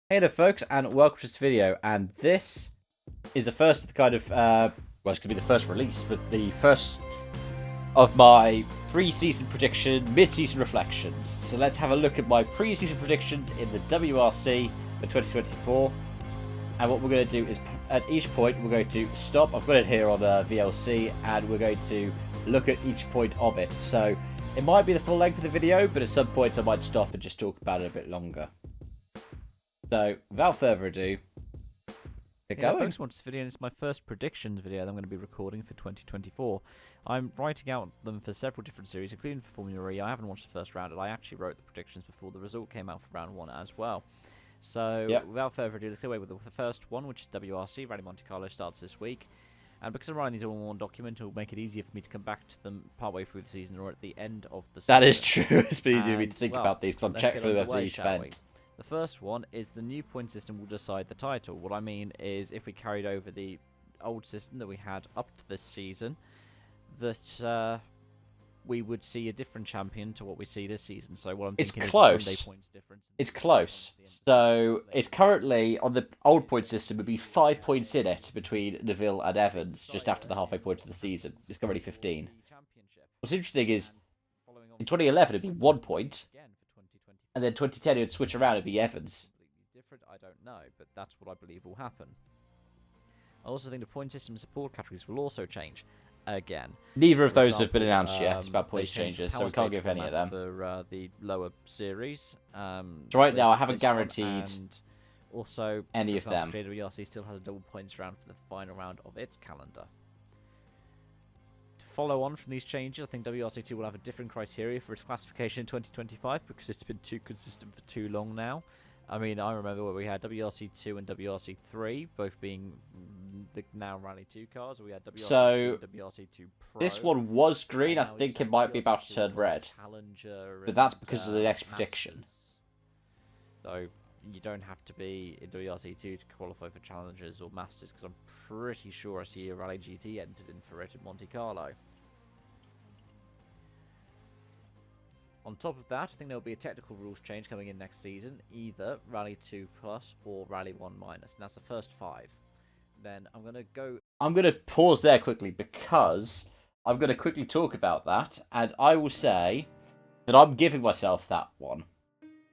Hey there folks, and welcome to this video, and this is the first of the kind of, well, it's going to be the first release, but the first of my pre-season prediction, mid-season reflections. So let's have a look at my pre-season predictions in the WRC for 2024, and what we're going to do is, at each point, we're going to stop. I've got it here on VLC, and we're going to look at each point of it. So it might be the full length of the video, but at some point I might stop and just talk about it a bit longer. So, without further ado, get going. Thanks for watching this video, and it's my first predictions video that I'm going to be recording for 2024. I'm writing out them for several different series, including for Formula E. I haven't watched the first round, and I actually wrote the predictions before the result came out for round 1 as well. So, without further ado, let's get away with the first one, which is WRC. Rally Monte Carlo starts this week. And because I'm writing these all in one document, it'll make it easier for me to come back to them partway through the season or at the end of the season. That is true. It's been easier for me to think about these, because I'm checking after each event. The first one is the new point system will decide the title. What I mean is, if we carried over the old system that we had up to this season, that we would see a different champion to what we see this season. So what I'm thinking is the Sunday points difference. It's close. So it's currently, on the old point system, would be 5 points in it between Neville and Evans, just after the halfway point of the season. It's currently 15. What's interesting is, in 2011 it'd be 1 point. And then 2010 it would switch around and be Evans. Different, I don't know, but that's what I believe will happen. I also think the point system support categories will also change again. Neither of those have been announced yet. It's about points changes, so we can't give any of them. For the lower series. So right now I haven't guaranteed and also, any of them. JWRC still has a double points round for the final round of its calendar. Follow on from these changes, I think WRC2 will have a different criteria for its classification in 2025 because it's been too consistent for too long now. I mean, I remember where we had WRC2 and WRC3 both being the now Rally 2 cars. We had WRC2 and WRC2 Pro. This one was green. I think it might be about to turn red. But that's because of the next prediction. So you don't have to be in WRC2 to qualify for Challengers or Masters, because I'm pretty sure I see a Rally GT entered in for it at Monte Carlo. On top of that, I think there will be a technical rules change coming in next season, either Rally 2 Plus or Rally 1 Minus, and that's the first 5. Then I'm going to pause there quickly, because I'm going to quickly talk about that, and I will say that I'm giving myself that one.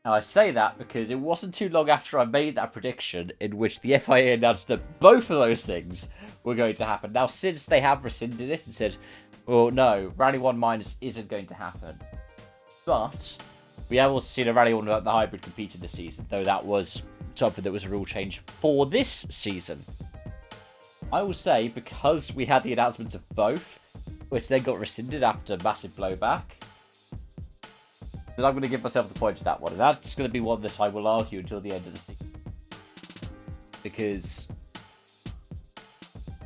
And I say that because it wasn't too long after I made that prediction in which the FIA announced that both of those things were going to happen. Now, since they have rescinded it and said, well, no, Rally 1 Minus isn't going to happen. But we have also seen a Rally 1 without the hybrid competing this season, though that was something that was a rule change for this season. I will say, because we had the announcements of both, which then got rescinded after massive blowback, then I'm going to give myself the point to that one. And that's going to be one that I will argue until the end of the season. Because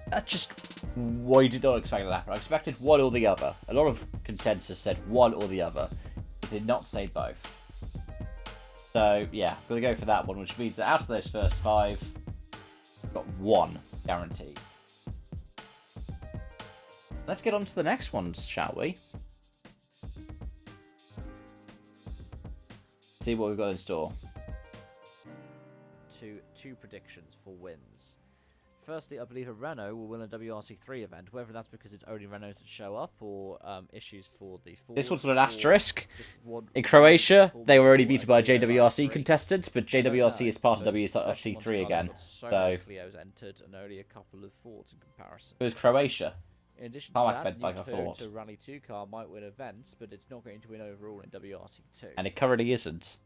that's just what I did not expect to happen. I expected one or the other. A lot of consensus said one or the other. It did not say both. So, yeah, I'm going to go for that one, which means that out of those first 5, I've got 1 guaranteed. Let's get on to the next ones, shall we? See what we've got in store. Two predictions for wins. Firstly, I believe a Renault will win a WRC3 event, whether that's because it's only Renaults that show up or issues for the Ford. This one's got an asterisk. In Croatia, they were only beaten by a JWRC contestant, but JWRC is part of WRC3 again. So Clio's entered and only a couple of Fords in comparison. It was Croatia. In addition to that, the Toyota Rally 2 car might win events, but it's not going to win overall in WRC2. And it currently isn't.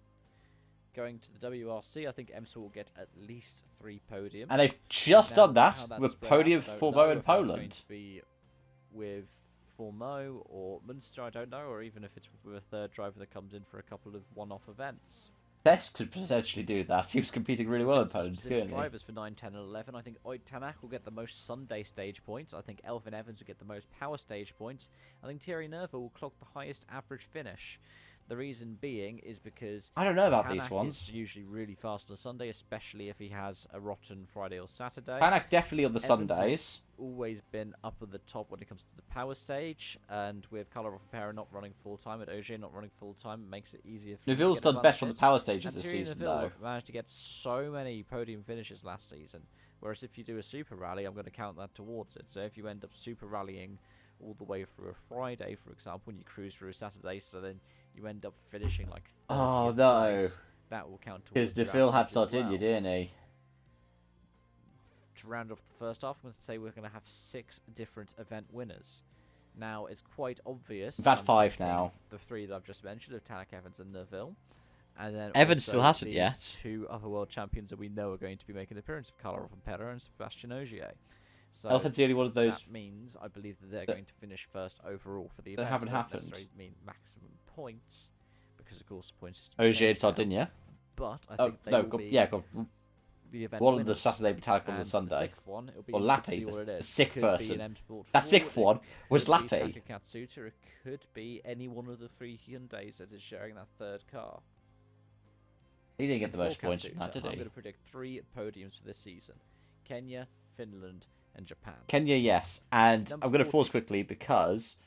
Going to the WRC, I think EMSA will get at least 3 podiums. And they've just done that with podium for Mo in Poland. It's going to be with Formo or Munster, I don't know, or even if it's with a third driver that comes in for a couple of one-off events. Test could potentially do that. He was competing really well in Poland. Drivers for 9, 10, and 11. I think Oid Tanak will get the most Sunday stage points. I think Elvin Evans will get the most power stage points. I think Thierry Neuville will clock the highest average finish. The reason being is because I don't know about Tanak these ones. is usually really fast on Sunday, especially if he has a rotten Friday or Saturday. Tanak definitely on the Evans Sundays. Always been up at the top when it comes to the power stage, and with Color of Para not running full time, and Ogier not running full time, it makes it easier for Neville's done better on the power stages this season, though. Managed to get so many podium finishes last season, whereas if you do a super rally, I'm going to count that towards it. So if you end up super rallying all the way through a Friday, for example, and you cruise through a Saturday, so then you end up finishing like 30th place, that will count towards. Because Neville had Sardinia, didn't he? To round off the first half, I'm going to say we're going to have 6 different event winners. Now, it's quite obvious. We've had 5 now. The 3 that I've just mentioned of Tanak, Evans, and Neville. And then Evans still hasn't yet. 2 other world champions that we know are going to be making an appearance of Karloff and Pedder and Sebastian Ogier. So Elfen's the only one of those. That means, I believe, that they're going to finish first overall for the event. That haven't happened. Doesn't necessarily mean maximum points, because of course the point system. Ogier and Sardinia. But I think they will be the event one on winners. the Saturday, Metallic on the Sunday. The one, it'll be or Lappy, the sick person. That 4, sixth one was Lappy. Katsuta. It could be any one of the 3 Hyundais that is sharing that 3rd car. He didn't get the most points from that, did I'm he? going to predict 3 podiums for this season: Kenya, Finland, and Japan. Kenya, yes. And Number I'm going to 40. pause quickly because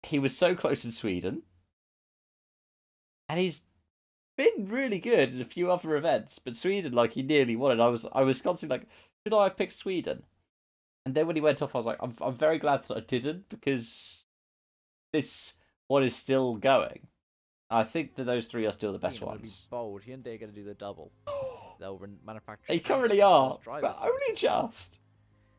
he was so close in Sweden. And he's been really good in a few other events. But Sweden, like, he nearly won it. I was constantly like, should I have picked Sweden? And then when he went off, I was like, I'm very glad that I didn't, because this one is still going. I think that those 3 are still the best ones. Be bold. Hyundai are going to do the double. They'll manufacture. They currently are, but only just.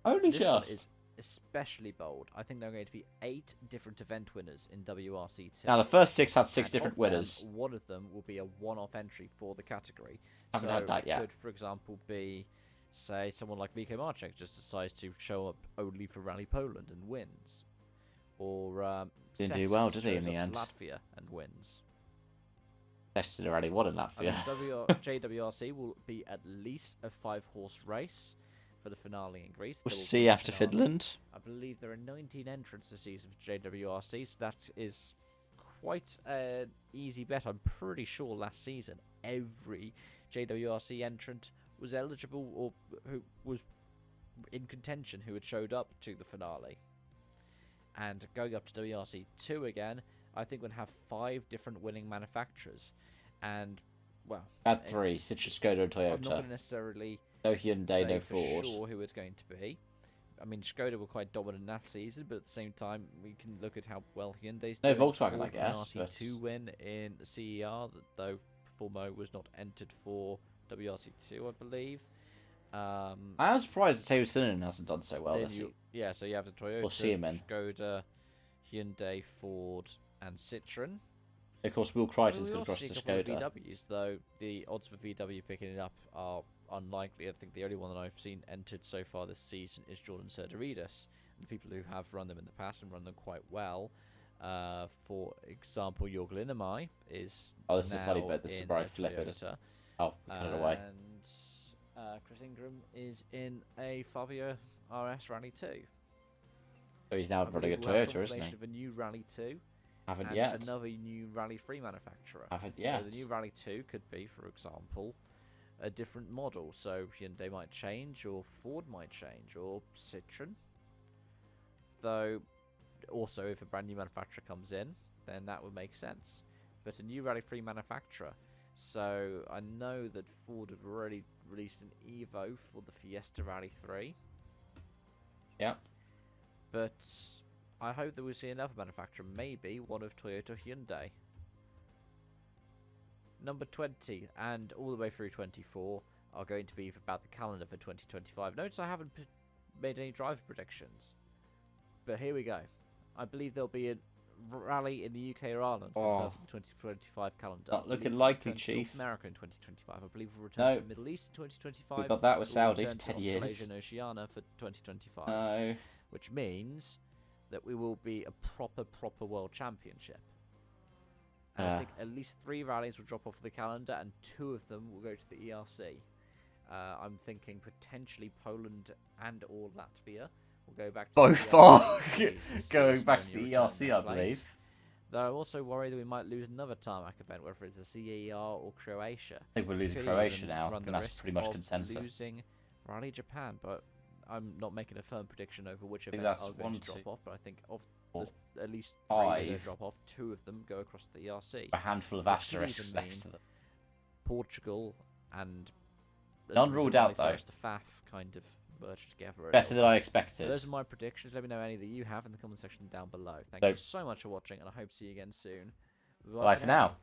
Only this just. One is especially bold. I think there are going to be 8 different event winners in WRC 2. Now the first 6 had 6 different them, winners. One of them will be a one-off entry for the category. Haven't had that yet. It could, for example, be, say, someone like Miko Marcek just decides to show up only for Rally Poland and wins, or didn't do well, did he, in the end? Latvia and wins. Tested already won in Latvia. JWRC will be at least a 5-horse race for the finale in Greece. We'll see after Finland. I believe there are 19 entrants this season for JWRC, so that is quite an easy bet. I'm pretty sure last season every JWRC entrant was eligible or who was in contention who had showed up to the finale. And going up to WRC 2 again, I think we'll have 5 different winning manufacturers. And, well... Add 3, Citroen, Skoda and Toyota. I'm not going to necessarily... No Hyundai, no Ford. Sure who it's going to be. I mean, Skoda were quite dominant that season, but at the same time, we can look at how well Hyundai's doing. No Volkswagen, I guess. RC2 win in CER, though Fulmo was not entered for WRC2, I believe. I am surprised that Teo Sinen hasn't done so well this season. Yeah, so you have the Toyota, Skoda, Hyundai, Ford, and Citroen. Of course, Will Crichton's going to cross the Skoda. VWs, though the odds for VW picking it up are unlikely. I think the only one that I've seen entered so far this season is Jordan Serdaridis. And the people who have run them in the past and run them quite well, for example, Jorg Linnemey is this is a funny bit. This is where I flip it. Oh, put it away. And Chris Ingram is in a Fabio RS Rally 2. So he's now running a Toyota, isn't he? Of a new Rally 2. Haven't yet. Another new Rally 3 manufacturer. Haven't yet. So the new Rally 2 could be, for example, a different model. So Hyundai might change, or Ford might change, or Citroen. Though, also, if a brand new manufacturer comes in, then that would make sense. But a new Rally 3 manufacturer. So I know that Ford have already released an Evo for the Fiesta Rally 3. Yep. But I hope that we'll see another manufacturer, maybe one of Toyota Hyundai. Number 20 and all the way through 24 are going to be about the calendar for 2025. Notice I haven't made any driver predictions. But here we go. I believe there'll be a rally in the UK or Ireland for the 2025 calendar. Not looking likely, Chief. North America in 2025. I believe we'll return to the Middle East in 2025. We got that with Saudi for 10 years. Australasia and Oceania for 2025. No. Which means that we will be a proper world championship. And I think at least 3 rallies will drop off the calendar, and 2 of them will go to the ERC. I'm thinking potentially Poland and or Latvia will go back to both are going back to the ERC, I believe. Though I'm also worried that we might lose another tarmac event, whether it's a CER or Croatia. I think we're losing Croatia now, and that's pretty much consensus. Losing Rally Japan, but I'm not making a firm prediction over which events are going to drop off. But I think of at least 3 are going to drop off. 2 of them go across the ERC. A handful of asterisks next to them. Portugal and none ruled out though. The FAF kind of merged together. Better than I expected. So those are my predictions. Let me know any that you have in the comment section down below. Thank you so much for watching, and I hope to see you again soon. Bye for now.